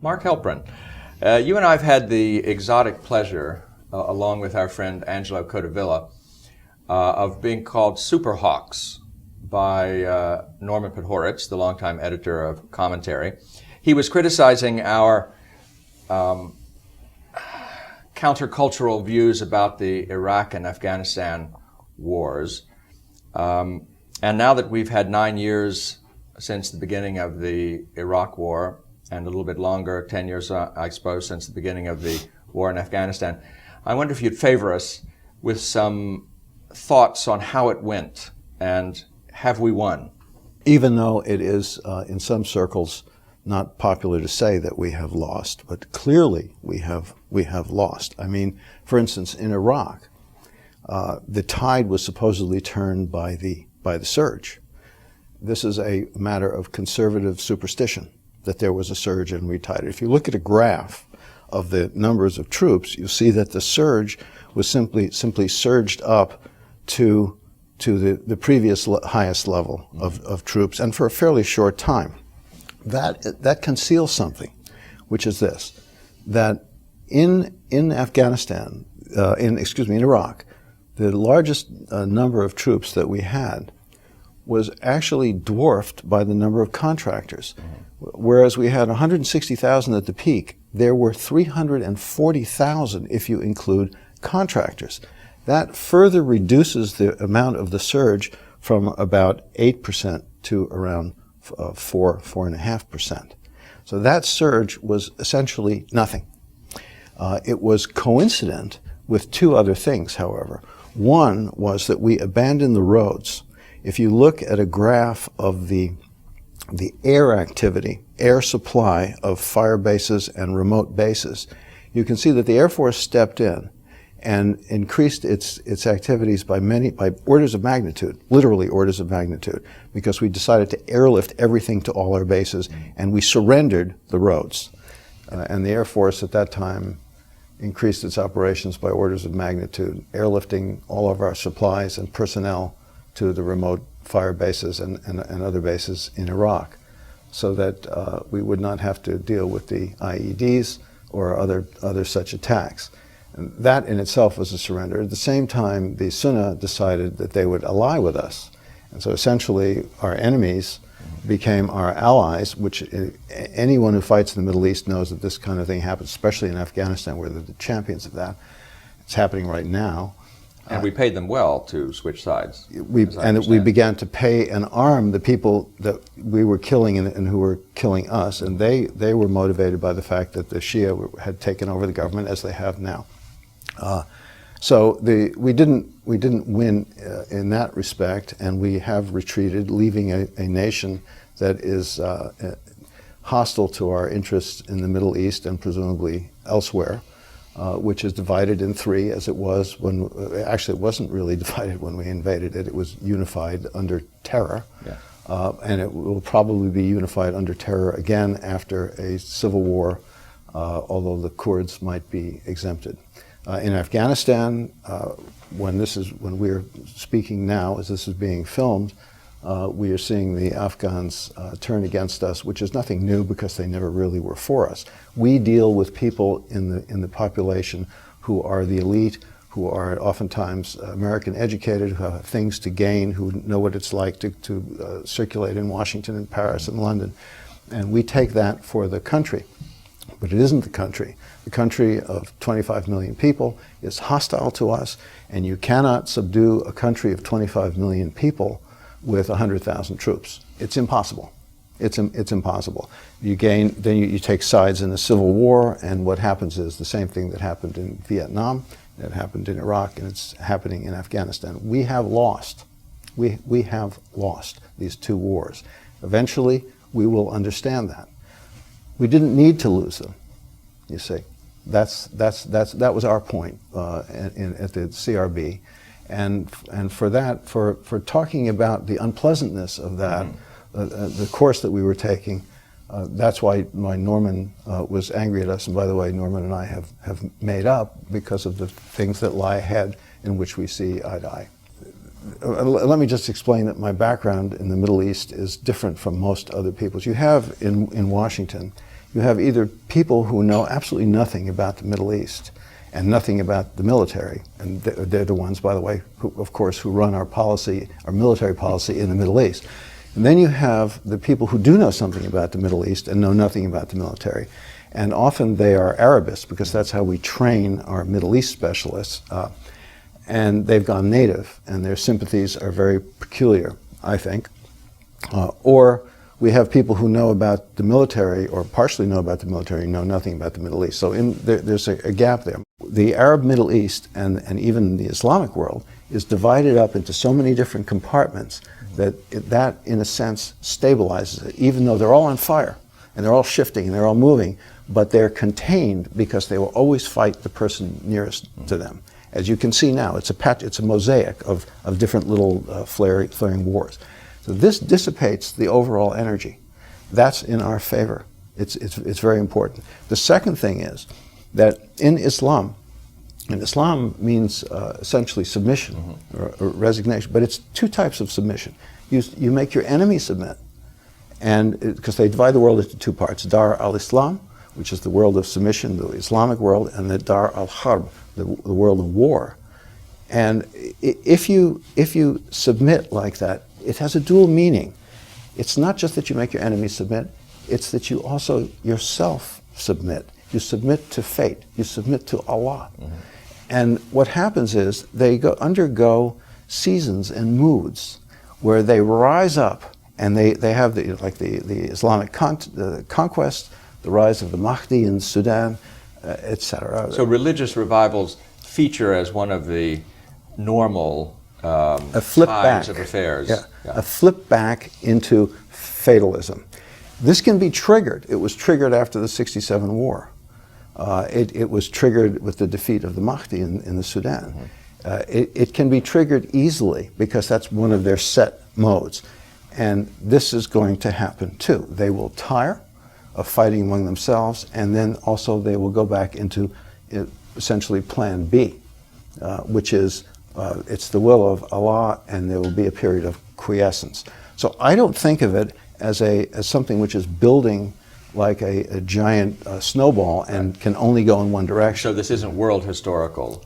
Mark Helprin, you and I have had the exotic pleasure, along with our friend Angelo Codevilla, of being called Super Hawks by Norman Podhoretz, the longtime editor of Commentary. He was criticizing our countercultural views about the Iraq and Afghanistan wars. And now that we've had 9 years since the beginning of the Iraq War, and a little bit longer, 10 years, I suppose, since the beginning of the war in Afghanistan, I wonder if you'd favor us with some thoughts on how it went, and have we won? Even though it is, in some circles, not popular to say that we have lost, but clearly we have lost. I mean, for instance, in Iraq, the tide was supposedly turned by the surge. This is a matter of conservative superstition, that there was a surge and we tied it. If you look at a graph of the numbers of troops, you'll see that the surge was simply surged up to the previous highest level of troops, and for a fairly short time. That conceals something, which is this: that in Afghanistan, in Iraq, the largest number of troops that we had was actually dwarfed by the number of contractors. Whereas we had 160,000 at the peak, there were 340,000 if you include contractors. That further reduces the amount of the surge from about 8% to around 4.5%. So that surge was essentially nothing. It was coincident with two other things, however. One was that we abandoned the roads. If you look at a graph of the air activity, air supply of fire bases and remote bases, you can see that the Air Force stepped in and increased its activities by orders of magnitude, literally orders of magnitude, because we decided to airlift everything to all our bases, and we surrendered the roads. And the Air Force at that time increased its operations by orders of magnitude, airlifting all of our supplies and personnel to the remote fire bases and other bases in Iraq, so that we would not have to deal with the IEDs or other such attacks. And that in itself was a surrender. At the same time, the Sunni decided that they would ally with us. And so essentially our enemies became our allies, which anyone who fights in the Middle East knows that this kind of thing happens, especially in Afghanistan, where they're the champions of that. It's happening right now. And we paid them well to switch sides. We began to pay and arm the people that we were killing and who were killing us, and they were motivated by the fact that the Shia had taken over the government, as they have now. So we didn't win in that respect, and we have retreated, leaving a nation that is hostile to our interests in the Middle East and presumably elsewhere. Which is divided in three, as it was when, actually it wasn't really divided when we invaded it. It was unified under terror. Yeah. And it will probably be unified under terror again after a civil war, although the Kurds might be exempted. In Afghanistan, when we're speaking now, as this is being filmed, we are seeing the Afghans turn against us, which is nothing new because they never really were for us. We deal with people in the population who are the elite, who are oftentimes American educated, who have things to gain, who know what it's like to circulate in Washington and Paris and London. And we take that for the country. But it isn't the country. The country of 25 million people is hostile to us, and you cannot subdue a country of 25 million people with 100,000 troops. It's impossible. It's impossible. You take sides in a civil war, and what happens is the same thing that happened in Vietnam, that happened in Iraq, and it's happening in Afghanistan. We have lost. We have lost these two wars. Eventually, we will understand that. We didn't need to lose them, you see. That was our point at the CRB. And for that, for talking about the unpleasantness of that, the course that we were taking, that's why Norman was angry at us. And by the way, Norman and I have made up because of the things that lie ahead in which we see eye to eye. Let me just explain that my background in the Middle East is different from most other people's. You have in Washington, you have either people who know absolutely nothing about the Middle East and nothing about the military, and they're the ones, by the way, who, of course, who run our policy, our military policy in the Middle East. And then you have the people who do know something about the Middle East and know nothing about the military. And often they are Arabists, because that's how we train our Middle East specialists. And they've gone native, and their sympathies are very peculiar, I think. Or we have people who know about the military, or partially know about the military, know nothing about the Middle East. So there's a gap there. The Arab Middle East and even the Islamic world is divided up into so many different compartments that that, in a sense, stabilizes it, even though they're all on fire, and they're all shifting, and they're all moving, but they're contained because they will always fight the person nearest to them. As you can see now, it's a mosaic of different little flaring wars. So this dissipates the overall energy. That's in our favor. It's very important. The second thing is that in Islam, and Islam means essentially submission or resignation, but it's two types of submission. You make your enemy submit, and because they divide the world into two parts: Dar al-Islam, which is the world of submission, the Islamic world, and the Dar al-Harb, the world of war. And if you submit like that, it has a dual meaning. It's not just that you make your enemy submit, it's that you also yourself submit. You submit to fate. You submit to Allah. And what happens is they undergo seasons and moods where they rise up, and they have the Islamic conquest, the rise of the Mahdi in Sudan, etc. So religious revivals feature as one of the normal a flip tides back of affairs. Yeah. A flip back into fatalism. This can be triggered. It was triggered after the '67 war. It was triggered with the defeat of the Mahdi in the Sudan. It can be triggered easily because that's one of their set modes. And this is going to happen too. They will tire of fighting among themselves, and then also they will go back into essentially plan B, which is it's the will of Allah, and there will be a period of quiescence. So I don't think of it as something which is building like a giant snowball and can only go in one direction. So this isn't world historical,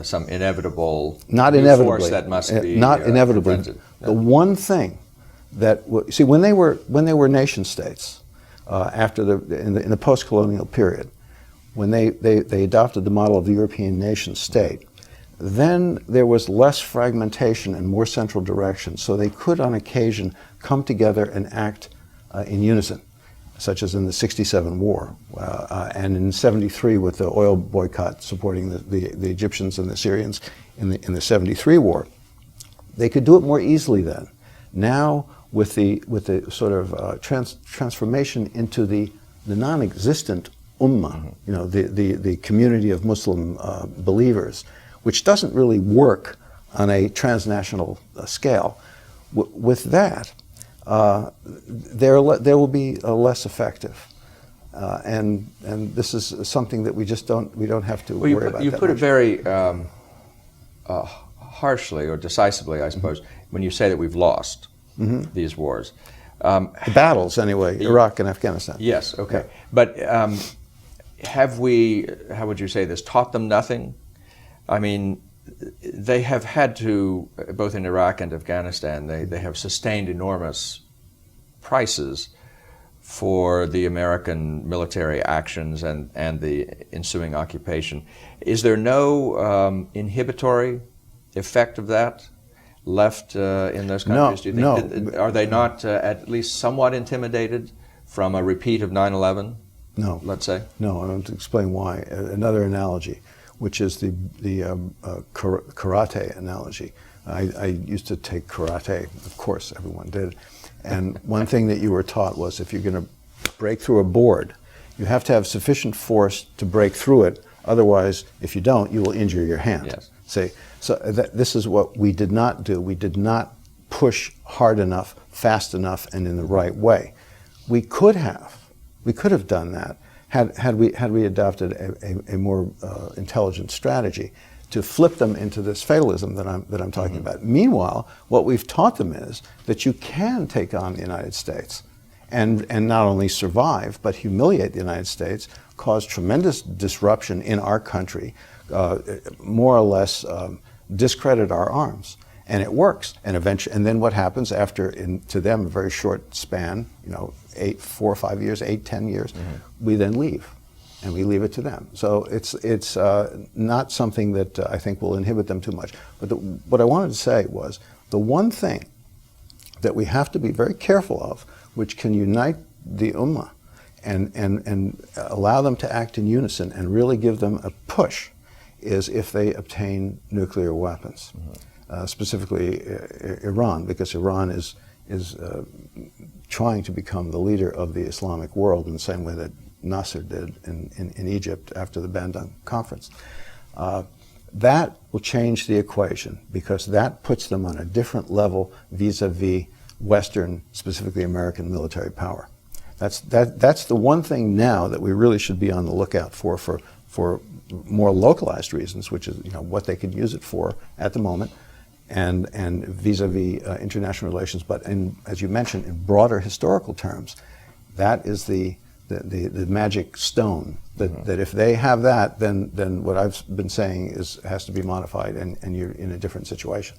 some inevitable not new inevitably force that must be not inevitably. prevented. The one thing that see when they were nation states after in the post-colonial period, when they adopted the model of the European nation state, then there was less fragmentation and more central direction, so they could on occasion come together and act in unison, such as in the '67 war, and in '73 with the oil boycott supporting the Egyptians and the Syrians in the '73 war. They could do it more easily then. Now, with the sort of transformation into the non-existent ummah, the community of Muslim believers, which doesn't really work on a transnational scale. With that, there will be less effective, and this is something that we don't have to worry about. You that put much. it very harshly or decisively, I suppose, when you say that we've lost these wars. The battles, anyway, Iraq and Afghanistan. Yes, okay. Yeah. But have we, how would you say this, taught them nothing? I mean, they have had to, both in Iraq and Afghanistan, they have sustained enormous prices for the American military actions and the ensuing occupation. Is there no inhibitory effect of that left in those countries? Do you think? No. Are they not at least somewhat intimidated from a repeat of 9/11? No. Let's say? No, I'm going to explain why. Another analogy, which is the karate analogy. I used to take karate, of course, everyone did. And one thing that you were taught was if you're going to break through a board, you have to have sufficient force to break through it. Otherwise, if you don't, you will injure your hand. Yes. See, so this is what we did not do. We did not push hard enough, fast enough, and in the right way. We could have done that had we adopted a more intelligent strategy to flip them into this fatalism that I'm talking about. Meanwhile, what we've taught them is that you can take on the United States and not only survive, but humiliate the United States, cause tremendous disruption in our country, more or less discredit our arms. And it works. And eventually, and then what happens after, to them, a very short span, 4 or 5 years, 8, 10 years, we then leave. And we leave it to them. So it's not something that I think will inhibit them too much. But what I wanted to say was, the one thing that we have to be very careful of, which can unite the Ummah and allow them to act in unison and really give them a push, is if they obtain nuclear weapons. Specifically Iran, because Iran is trying to become the leader of the Islamic world in the same way that Nasser did in Egypt after the Bandung Conference. That will change the equation, because that puts them on a different level vis-a-vis Western, specifically American military power. That's the one thing now that we really should be on the lookout for more localized reasons, which is what they could use it for at the moment, and vis-a-vis international relations. But as you mentioned, in broader historical terms, that is the magic stone, that if they have that, then what I've been saying has to be modified, and you're in a different situation.